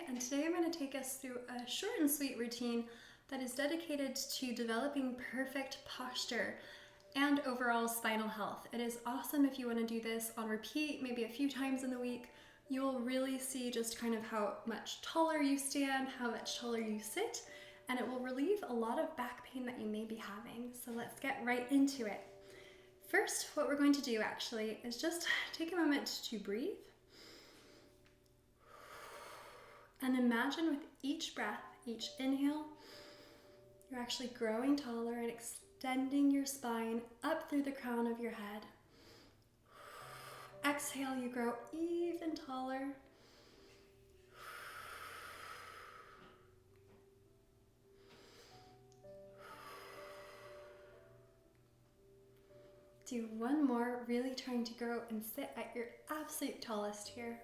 and today I'm going to take us through a short and sweet routine that is dedicated to developing perfect posture and overall spinal health. It is awesome if you want to do this on repeat, maybe a few times in the week. You will really see just kind of how much taller you stand, how much taller you sit, and it will relieve a lot of back pain that you may be having. So let's get right into it. First, what we're going to do actually is just take a moment to breathe. And imagine with each breath, each inhale, you're actually growing taller and extending your spine up through the crown of your head. Exhale, you grow even taller. Do one more, really trying to grow and sit at your absolute tallest here.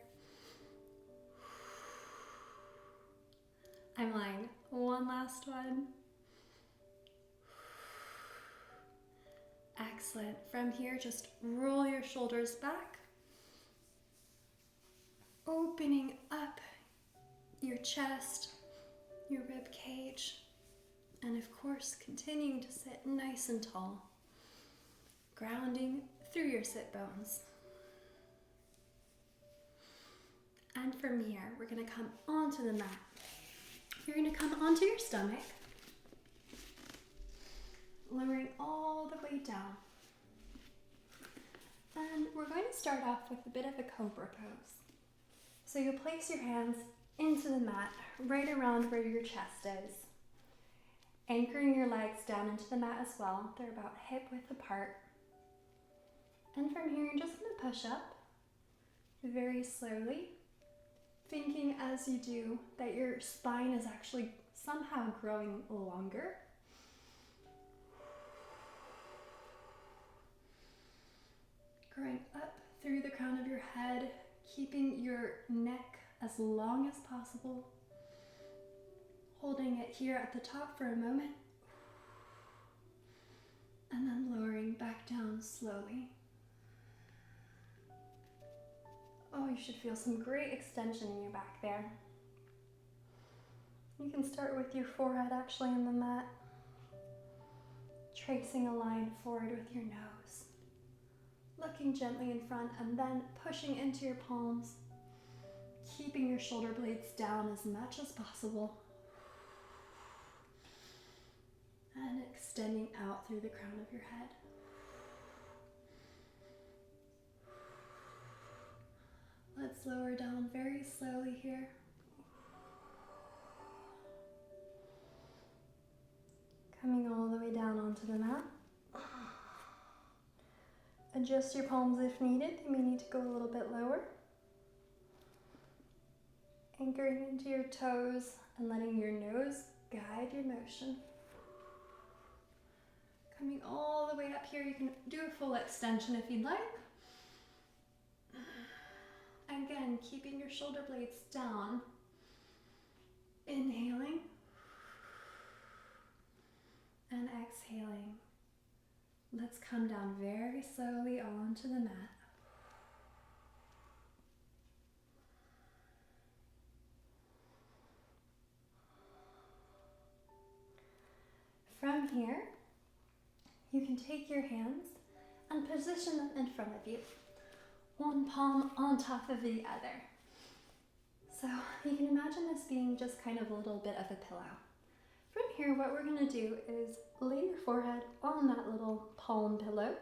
I'm lying. One last one. Excellent. From here, just roll your shoulders back, opening up your chest, your rib cage, and of course, continuing to sit nice and tall, grounding through your sit bones. And from here, we're going to come onto the mat. You're going to come onto your stomach, lowering all the way down. And we're going to start off with a bit of a Cobra Pose. So you'll place your hands into the mat, right around where your chest is, anchoring your legs down into the mat as well. They're about hip width apart. And from here, you're just going to push up very slowly, thinking as you do that your spine is actually somehow growing longer. Growing up through the crown of your head, keeping your neck as long as possible. Holding it here at the top for a moment. And then lowering back down slowly. Oh, you should feel some great extension in your back there. You can start with your forehead actually in the mat. Tracing a line forward with your nose. Looking gently in front and then pushing into your palms. Keeping your shoulder blades down as much as possible. And extending out through the crown of your head. Let's lower down very slowly here. Coming all the way down onto the mat. Adjust your palms if needed. You may need to go a little bit lower. Anchoring into your toes and letting your nose guide your motion. Coming all the way up here, you can do a full extension if you'd like. Again, keeping your shoulder blades down. Inhaling. And exhaling. Let's come down very slowly onto the mat. From here, you can take your hands and position them in front of you. One palm on top of the other. So you can imagine this being just kind of a little bit of a pillow. From here, what we're going to do is lay your forehead on that little palm pillow.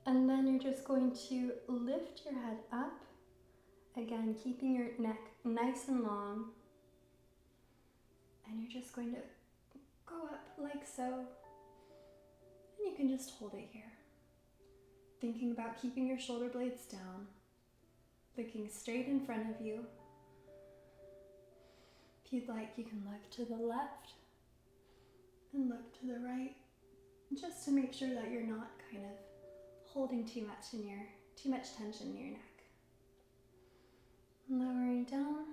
And then you're just going to lift your head up. Again, keeping your neck nice and long. And you're just going to go up like so. And you can just hold it here. Thinking about keeping your shoulder blades down, looking straight in front of you. If you'd like, you can look to the left and look to the right, just to make sure that you're not kind of holding too much tension in your neck. Lowering down.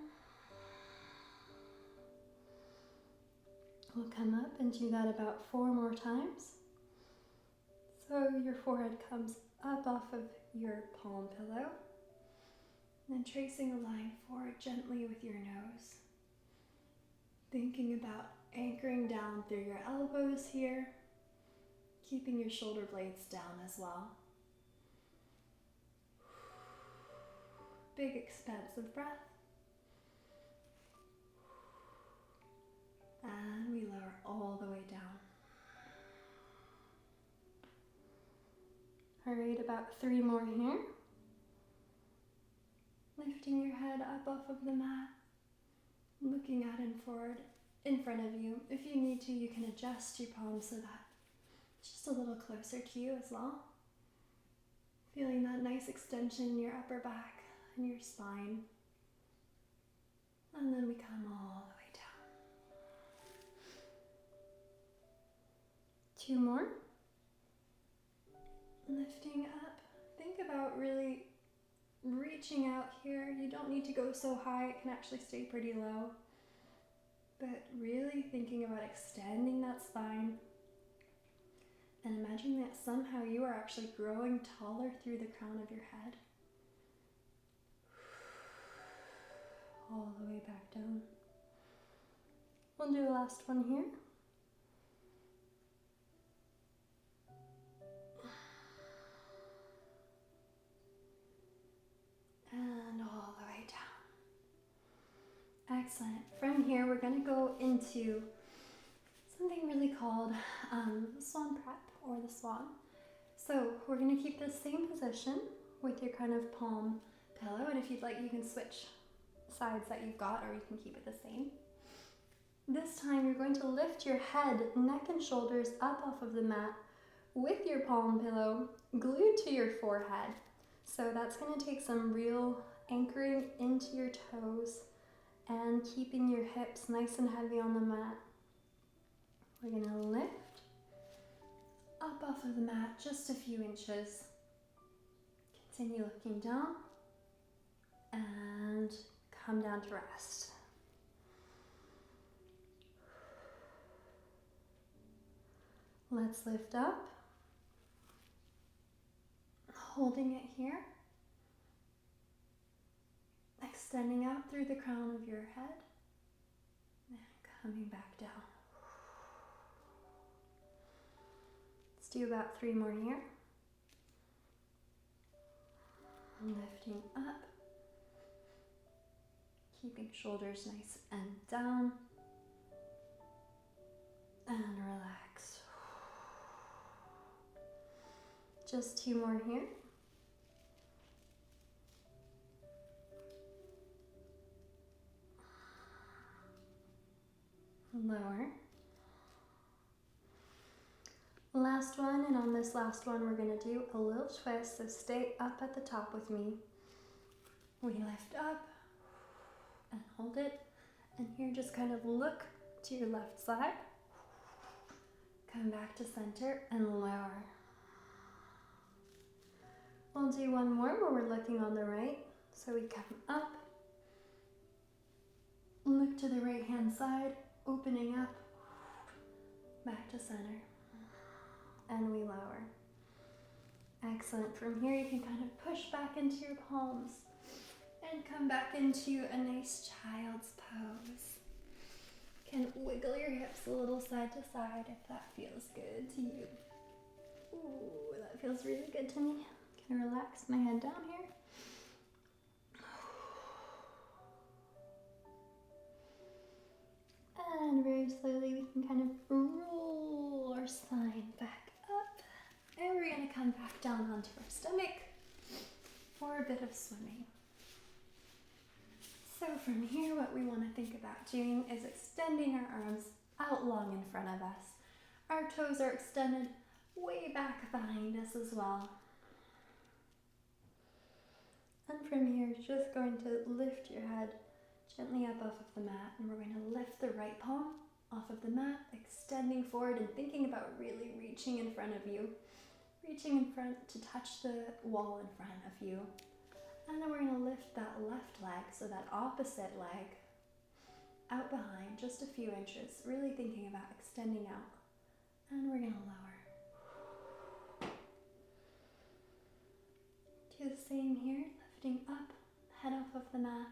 We'll come up and do that about 4 more times. So your forehead comes up off of your palm pillow. And then tracing a line forward gently with your nose. Thinking about anchoring down through your elbows here, keeping your shoulder blades down as well. Big expansive breath. And we lower all the way down. Alright, about 3 more here. Lifting your head up off of the mat, looking out and forward in front of you. If you need to, you can adjust your palms so that it's just a little closer to you as well. Feeling that nice extension in your upper back and your spine. And then we come all the way down. 2 more. Lifting up. Think about really reaching out here. You don't need to go so high. It can actually stay pretty low. But really thinking about extending that spine. And imagining that somehow you are actually growing taller through the crown of your head. All the way back down. We'll do a last one here. And all the way down. Excellent. From here, we're going to go into something really called Swan Prep, or the Swan. So we're going to keep the same position with your kind of palm pillow, and if you'd like, you can switch sides that you've got, or you can keep it the same. This time, you're going to lift your head, neck, and shoulders up off of the mat with your palm pillow glued to your forehead. So that's going to take some real anchoring into your toes and keeping your hips nice and heavy on the mat. We're going to lift up off of the mat just a few inches. Continue looking down and come down to rest. Let's lift up. Holding it here, extending out through the crown of your head, and coming back down. Let's do about 3 more here. Lifting up, keeping shoulders nice and down, and relax. Just 2 more here. Lower. Last one, and on this last one, we're going to do a little twist, so stay up at the top with me. We lift up and hold it, and here just kind of look to your left side. Come back to center and lower. We'll do one more where we're looking on the right. So we come up, look to the right hand side, opening up, back to center, and we lower. Excellent. From here you can kind of push back into your palms and come back into a nice child's pose. Can wiggle your hips a little side to side if that feels good to you. Ooh, that feels really good to me. Can I relax my head down here? And very slowly we can kind of roll our spine back up. And we're going to come back down onto our stomach for a bit of swimming. So from here, what we want to think about doing is extending our arms out long in front of us. Our toes are extended way back behind us as well. And from here, just going to lift your head gently up off of the mat, and we're going to lift the right palm off of the mat, extending forward and thinking about really reaching in front of you. Reaching in front to touch the wall in front of you. And then we're going to lift that left leg, so that opposite leg, out behind just a few inches, really thinking about extending out. And we're going to lower. Do the same here, lifting up, head off of the mat.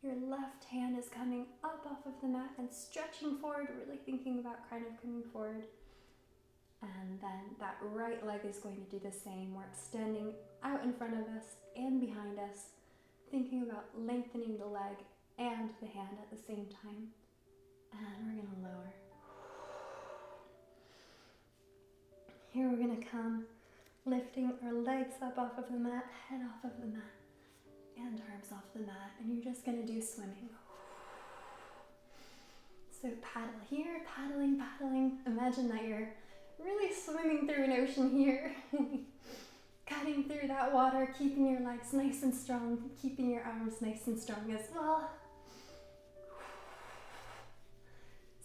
Your left hand is coming up off of the mat and stretching forward, really thinking about kind of coming forward. And then that right leg is going to do the same. We're extending out in front of us and behind us, thinking about lengthening the leg and the hand at the same time. And we're gonna lower. Here we're gonna come lifting our legs up off of the mat, head off of the mat, and arms off the mat. And you're just gonna do swimming. So paddle here, paddling, paddling. Imagine that you're really swimming through an ocean here. Cutting through that water, keeping your legs nice and strong, keeping your arms nice and strong as well.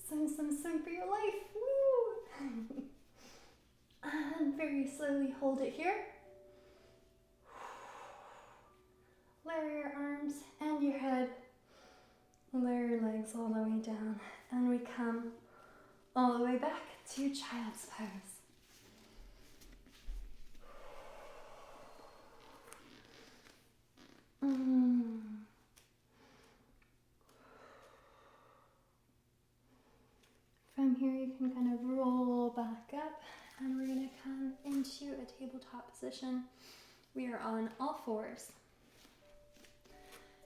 Swim, swim, swim for your life. Woo! And very slowly hold it here. Lower your arms and your head. Lower your legs all the way down. And we come all the way back to child's pose. From here you can kind of roll back up, and we're going to come into a tabletop position. We are on all fours.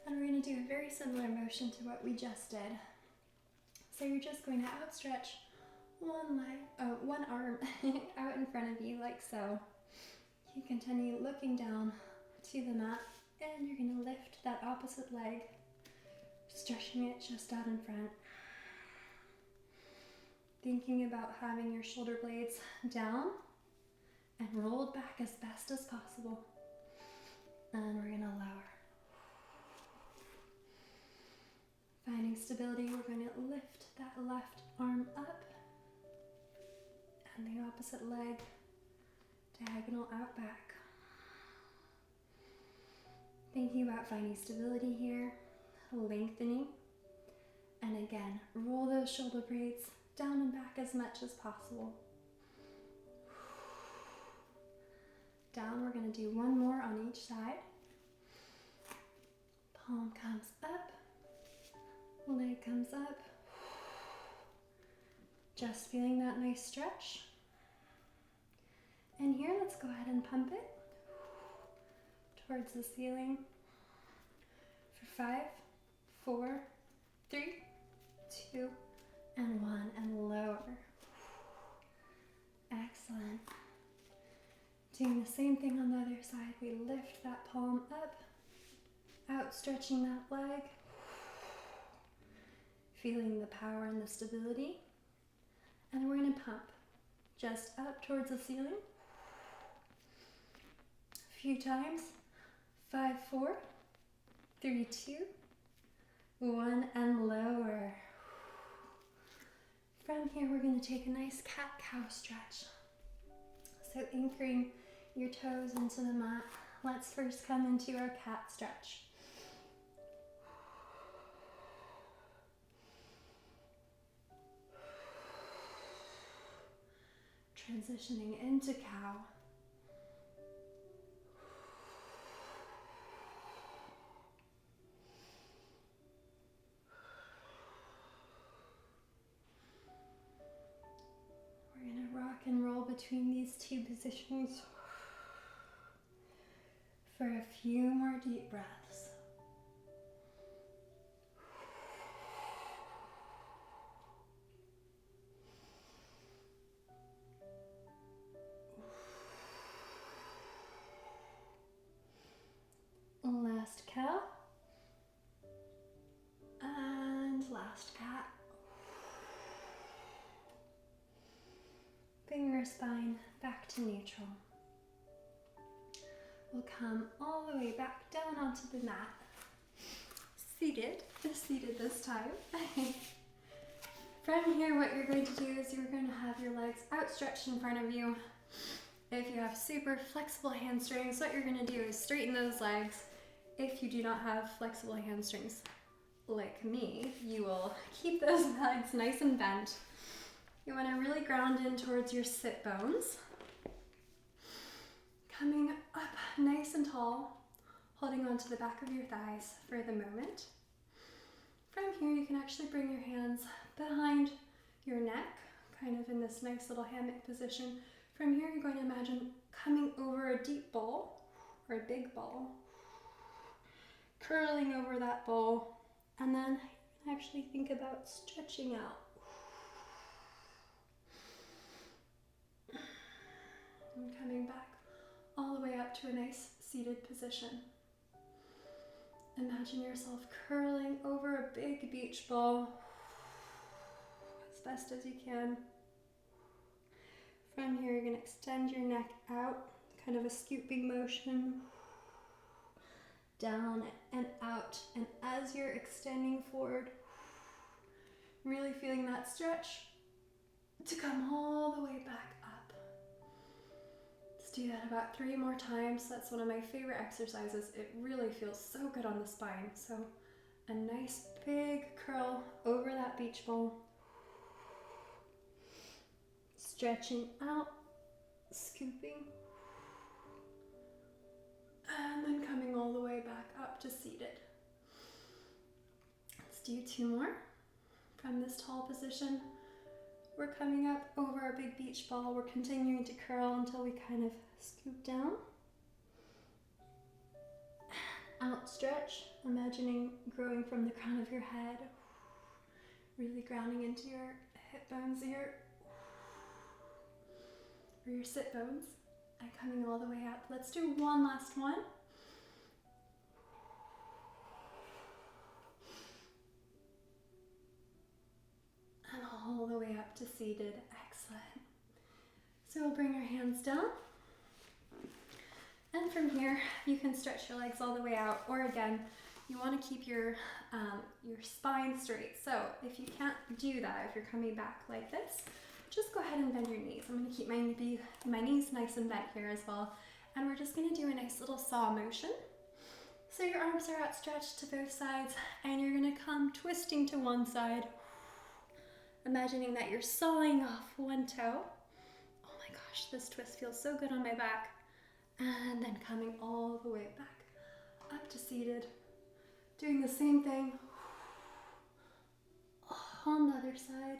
And we're going to do a very similar motion to what we just did. So you're just going to outstretch one arm out in front of you like so. You continue looking down to the mat, and you're going to lift that opposite leg, stretching it just out in front. Thinking about having your shoulder blades down and rolled back as best as possible. And we're going to lower. Finding stability, we're going to lift that left arm up and the opposite leg diagonal out back. Thinking about finding stability here, lengthening, and again, roll those shoulder blades down and back as much as possible. Down, we're going to do one more on each side. Palm comes up, leg comes up. Just feeling that nice stretch. And here, let's go ahead and pump it towards the ceiling for 5, 4, 3, 2, and 1, and lower. Excellent. Doing the same thing on the other side. We lift that palm up, outstretching that leg, feeling the power and the stability. And we're going to pump just up towards the ceiling. A few times. 5, 4, 3, 2, 1, and lower. From here, we're going to take a nice cat-cow stretch. So anchoring your toes into the mat. Let's first come into our cat stretch. Transitioning into cow. We're going to rock and roll between these two positions for a few more deep breaths. Last cow. And last cat. Bring your spine back to neutral. We'll come all the way back down onto the mat. Seated this time. From here, what you're going to do is you're going to have your legs outstretched in front of you. If you have super flexible hamstrings, what you're going to do is straighten those legs. If you do not have flexible hamstrings like me, you will keep those legs nice and bent. You want to really ground in towards your sit bones. Coming up nice and tall, holding onto the back of your thighs for the moment. From here, you can actually bring your hands behind your neck, kind of in this nice little hammock position. From here, you're going to imagine coming over a deep ball, or a big ball, curling over that ball, and then actually think about stretching out. And coming back all the way up to a nice seated position. Imagine yourself curling over a big beach ball as best as you can. From here, you're going to extend your neck out, kind of a scooping motion, down and out. And as you're extending forward, really feeling that stretch to come all the way back up. Let's do that about 3 more times. That's one of my favorite exercises. It really feels so good on the spine. So a nice big curl over that beach ball. Stretching out, scooping, and then coming all the way back up to seated. Let's do 2 more. From this tall position, we're coming up over a big beach ball. We're continuing to curl until we kind of scoop down. Out stretch, imagining growing from the crown of your head, really grounding into your hip bones here, or your sit bones, and coming all the way up. Let's do one last one. And all the way up to seated. Excellent. So we'll bring our hands down. And from here, you can stretch your legs all the way out, or again, you want to keep your spine straight. So if you can't do that, if you're coming back like this, just go ahead and bend your knees. I'm going to keep my knees nice and bent here as well. And we're just going to do a nice little saw motion. So your arms are outstretched to both sides, and you're going to come twisting to one side, imagining that you're sawing off one toe. Oh my gosh, this twist feels so good on my back. And then coming all the way back up to seated. Doing the same thing on the other side.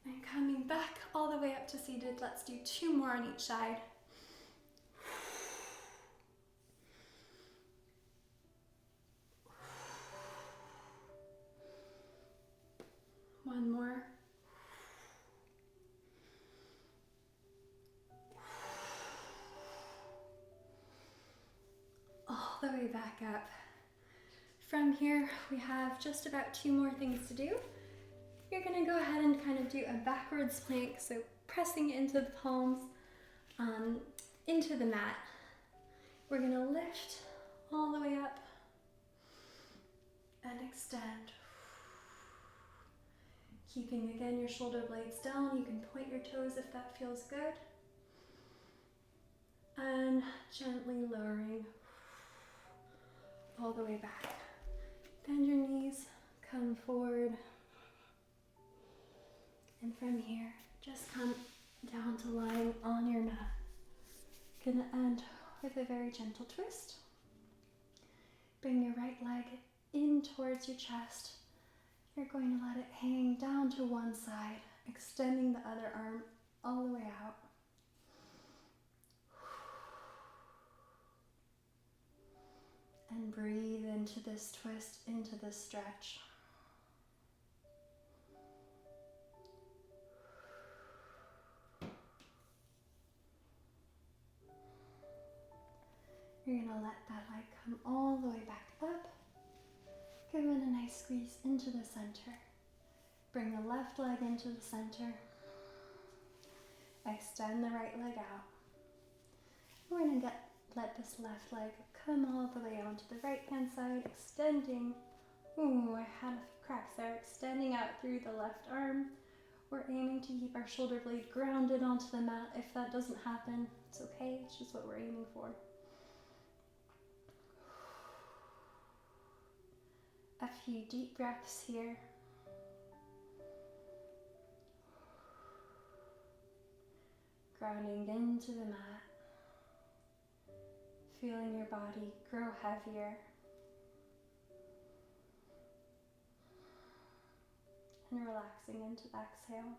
And coming back all the way up to seated. Let's do 2 more on each side. One more. All the way back up. From here, we have just about 2 more things to do. You're going to go ahead and kind of do a backwards plank, so pressing into the palms, into the mat. We're going to lift all the way up and extend. Keeping again your shoulder blades down. You can point your toes if that feels good. And gently lowering all the way back. Bend your knees, come forward. And from here, just come down to lying on your mat. Gonna end with a very gentle twist. Bring your right leg in towards your chest. You're going to let it hang down to one side, extending the other arm all the way out. And breathe into this twist, into this stretch. You're going to let that leg come all the way back up. Give it a nice squeeze into the center. Bring the left leg into the center. Extend the right leg out. We're going to let this left leg come all the way onto the right hand side, extending. Ooh, I had a few cracks there. Extending out through the left arm. We're aiming to keep our shoulder blade grounded onto the mat. If that doesn't happen, it's okay. It's just what we're aiming for. A few deep breaths here. Grounding into the mat. Feeling your body grow heavier. And relaxing into the exhale.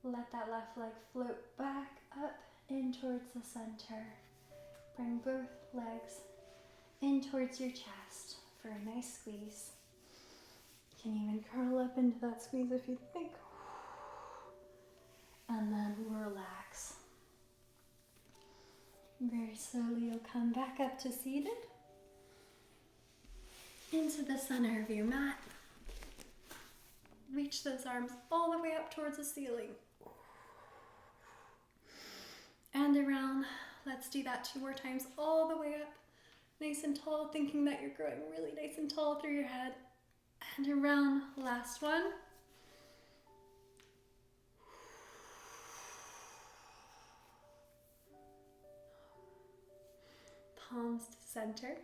Let that left leg float back up in towards the center. Bring both legs in towards your chest for a nice squeeze. You can even curl up into that squeeze if you think. And then relax. Very slowly you'll come back up to seated. Into the center of your mat. Reach those arms all the way up towards the ceiling. And around. Let's do that 2 more times, all the way up. Nice and tall, thinking that you're growing really nice and tall through your head. And around. Last one. Palms to center.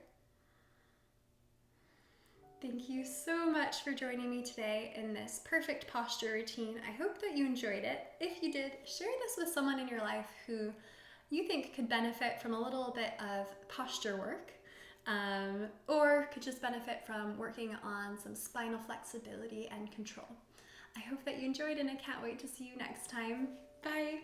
Thank you so much for joining me today in this perfect posture routine. I hope that you enjoyed it. If you did, share this with someone in your life who you think could benefit from a little bit of posture work, or could just benefit from working on some spinal flexibility and control. I hope that you enjoyed, and I can't wait to see you next time. Bye.